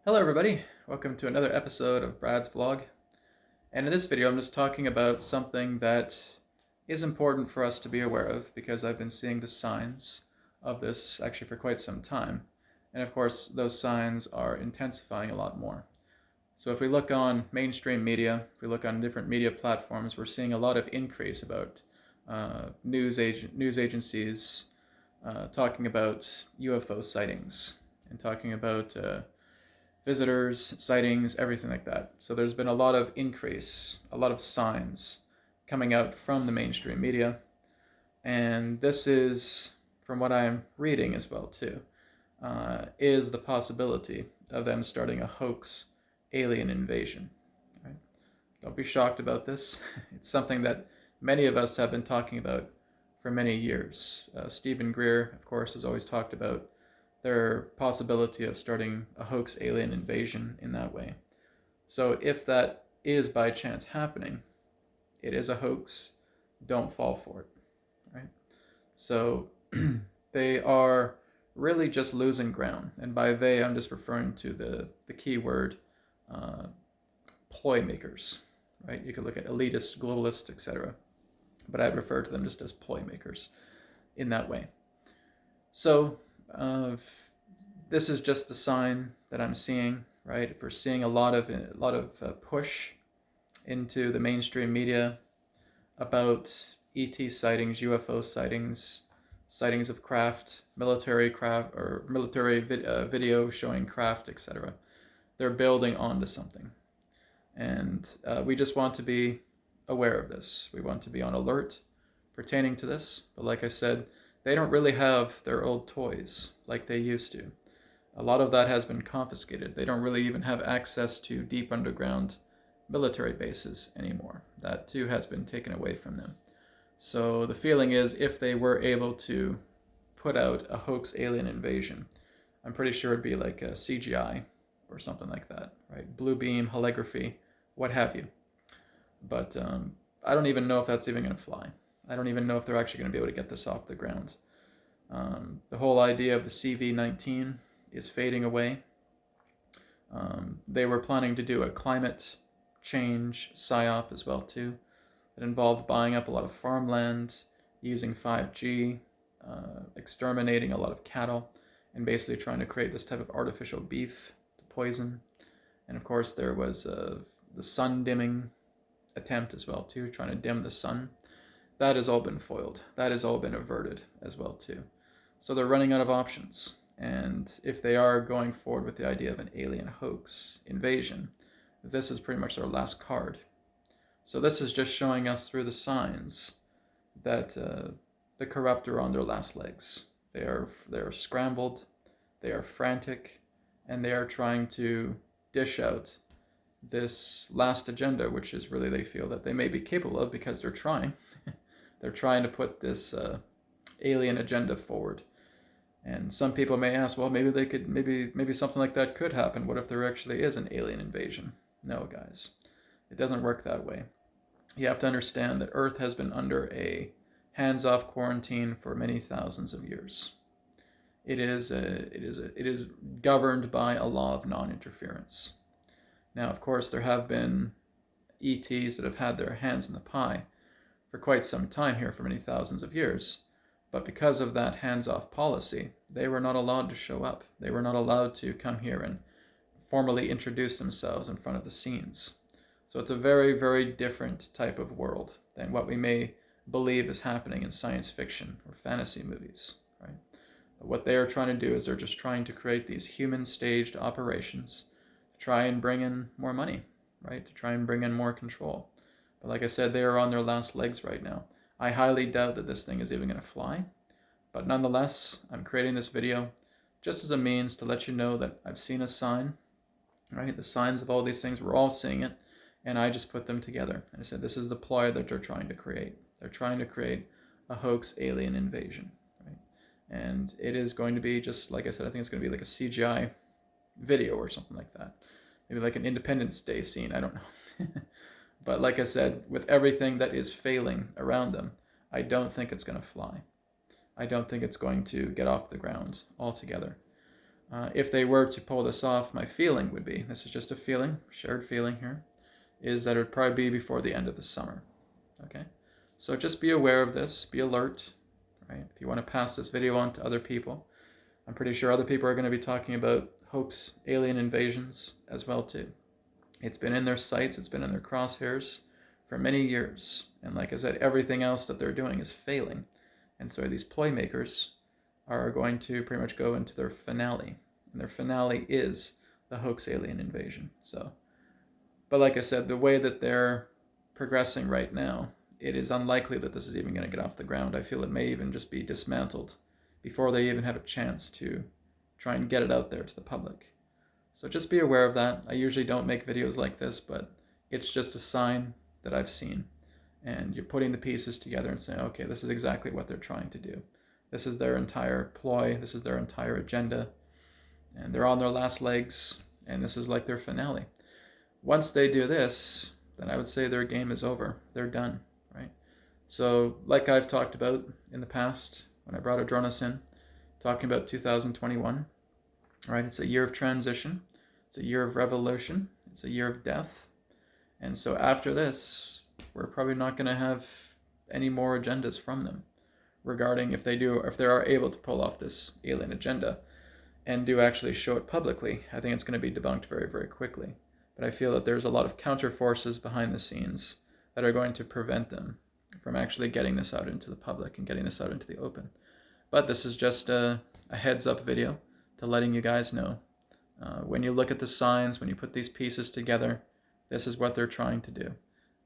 Hello everybody, welcome to another episode of Brad's Vlog. And in this video I'm just talking about something that is important for us to be aware of because I've been seeing the signs of this actually for quite some time. And of course those signs are intensifying a lot more. So if we look on mainstream media, if we look on different media platforms, we're seeing a lot of increase about news agencies talking about UFO sightings and talking about visitors, sightings, everything like that. So there's been a lot of increase, a lot of signs coming out from the mainstream media. And this is, from what I'm reading as well too, is the possibility of them starting a hoax alien invasion. Right? Don't be shocked about this. It's something that many of us have been talking about for many years. Stephen Greer, of course, has always talked about their possibility of starting a hoax alien invasion in that way. So if that is by chance happening, it is a hoax, don't fall for it, right? So they are really just losing ground. And by they, I'm just referring to the key word, ploy makers, right? You could look at elitist, globalist, etc. But I'd refer to them just as ploy makers in that way. So this is just the sign that I'm seeing, right? If we're seeing a lot of push into the mainstream media about ET sightings, UFO sightings, sightings of craft, military craft, or military video showing craft, etc. They're building onto something, and we just want to be aware of this. We want to be on alert pertaining to this. But like I said, they don't really have their old toys like they used to. A lot of that has been confiscated. They don't really even have access to deep underground military bases anymore. That too has been taken away from them. So the feeling is if they were able to put out a hoax alien invasion, I'm pretty sure it'd be like a CGI or something like that, right? Blue beam, holography, what have you. But I don't even know if that's even going to fly. I don't even know if they're actually going to be able to get this off the ground. The whole idea of the CV-19 is fading away. They were planning to do a climate change psyop as well too. It involved buying up a lot of farmland, using 5G, exterminating a lot of cattle, and basically trying to create this type of artificial beef to poison. And of course there was the sun dimming attempt as well too, trying to dim the sun. That has all been foiled. That has all been averted as well too. So they're running out of options. And if they are going forward with the idea of an alien hoax invasion, this is pretty much their last card. So this is just showing us through the signs that the corrupt are on their last legs. They are scrambled, they are frantic, and they are trying to dish out this last agenda, which is really they feel that they may be capable of because they're trying. They're trying to put this alien agenda forward. And some people may ask, well, maybe they could, maybe something like that could happen. What if there actually is an alien invasion? No, guys, it doesn't work that way. You have to understand that Earth has been under a hands-off quarantine for many thousands of years. It is governed by a law of non-interference. Now, of course, there have been ETs that have had their hands in the pie for quite some time here, for many thousands of years. But because of that hands-off policy, they were not allowed to show up. They were not allowed to come here and formally introduce themselves in front of the scenes. So it's a very, very different type of world than what we may believe is happening in science fiction or fantasy movies, right? But what they are trying to do is they're just trying to create these human-staged operations to try and bring in more money, right? To try and bring in more control. But like I said, they are on their last legs right now. I highly doubt that this thing is even going to fly. But nonetheless, I'm creating this video just as a means to let you know that I've seen a sign, right? The signs of all these things, we're all seeing it. And I just put them together. And I said, this is the ploy that they're trying to create. They're trying to create a hoax alien invasion, right? And it is going to be just, like I said, I think it's going to be like a CGI video or something like that. Maybe like an Independence Day scene, I don't know. But like I said, with everything that is failing around them, I don't think it's going to fly. I don't think it's going to get off the ground altogether. If they were to pull this off, my feeling would be, this is just a feeling, shared feeling here, is that it would probably be before the end of the summer. Okay? So just be aware of this, be alert, right? If you want to pass this video on to other people, I'm pretty sure other people are going to be talking about hoax alien invasions as well too. It's been in their sights, it's been in their crosshairs for many years. And like I said, everything else that they're doing is failing. And so these ploy makers are going to pretty much go into their finale. And their finale is the hoax alien invasion. So, but like I said, the way that they're progressing right now, it is unlikely that this is even going to get off the ground. I feel it may even just be dismantled before they even have a chance to try and get it out there to the public. So just be aware of that. I usually don't make videos like this, but it's just a sign that I've seen. And you're putting the pieces together and saying, okay, this is exactly what they're trying to do. This is their entire ploy. This is their entire agenda. And they're on their last legs. And this is like their finale. Once they do this, then I would say their game is over. They're done, right? So like I've talked about in the past, when I brought Adronis in, talking about 2021, right? It's a year of transition. It's a year of revolution. It's a year of death. And so after this, we're probably not going to have any more agendas from them regarding if they are able to pull off this alien agenda and do actually show it publicly. I think it's going to be debunked very, very quickly. But I feel that there's a lot of counter forces behind the scenes that are going to prevent them from actually getting this out into the public and getting this out into the open. But this is just a heads up video to letting you guys know. When you look at the signs, when you put these pieces together, this is what they're trying to do.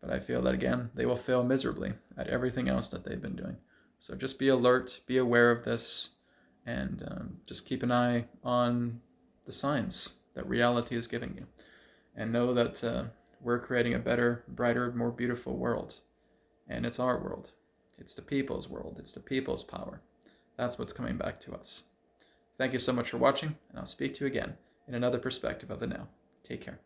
But I feel that, again, they will fail miserably at everything else that they've been doing. So just be alert, be aware of this, and just keep an eye on the signs that reality is giving you. And know that we're creating a better, brighter, more beautiful world. And it's our world. It's the people's world. It's the people's power. That's what's coming back to us. Thank you so much for watching, and I'll speak to you again in another perspective of the now. Take care.